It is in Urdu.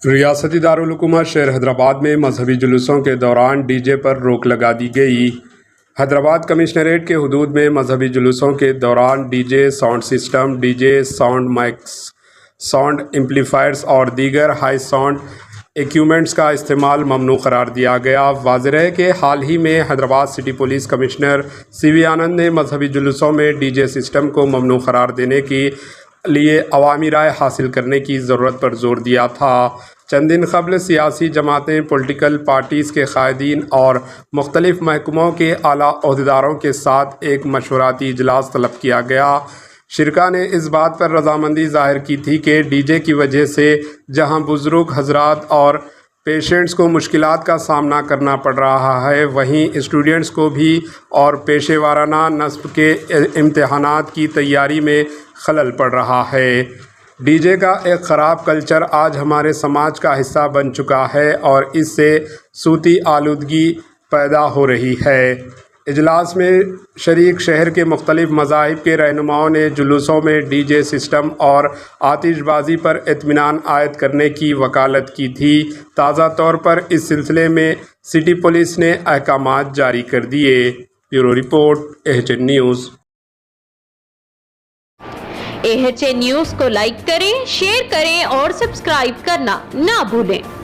ریاستی دارالحکومت شہر حیدرآباد میں مذہبی جلوسوں کے دوران ڈی جے پر روک لگا دی گئی۔ حیدرآباد کمشنریٹ کے حدود میں مذہبی جلوسوں کے دوران D J sound system, D J sound mics, sound amplifiers اور دیگر ہائی ساؤنڈ ایکوپمنٹس کا استعمال ممنوع قرار دیا گیا۔ واضح ہے کہ حال ہی میں حیدرآباد سٹی پولیس کمشنر سی وی آنند نے مذہبی جلوسوں میں ڈی جے سسٹم کو ممنوع قرار دینے کے لیے عوامی رائے حاصل کرنے کی ضرورت پر زور دیا تھا۔ چند دن قبل سیاسی جماعتیں، پولیٹیکل پارٹیز کے قائدین اور مختلف محکموں کے اعلیٰ عہدیداروں کے ساتھ ایک مشاورتی اجلاس طلب کیا گیا۔ شرکاء نے اس بات پر رضامندی ظاہر کی تھی کہ ڈی جے کی وجہ سے جہاں بزرگ حضرات اور پیشنٹس کو مشکلات کا سامنا کرنا پڑ رہا ہے، وہیں اسٹوڈنٹس کو بھی اور پیشہ ورانہ نصب کے امتحانات کی تیاری میں خلل پڑ رہا ہے۔ ڈی جے کا ایک خراب کلچر آج ہمارے سماج کا حصہ بن چکا ہے اور اس سے صوتی آلودگی پیدا ہو رہی ہے۔ اجلاس میں شریک شہر کے مختلف مذاہب کے رہنماؤں نے جلوسوں میں ڈی جے سسٹم اور آتش بازی پر اطمینان عائد کرنے کی وکالت کی تھی۔ تازہ طور پر اس سلسلے میں سٹی پولیس نے احکامات جاری کر دیے۔ Bureau report AHN news. AHN news کو لائک کریں، شیئر کریں اور سبسکرائب کرنا نہ بھولیں۔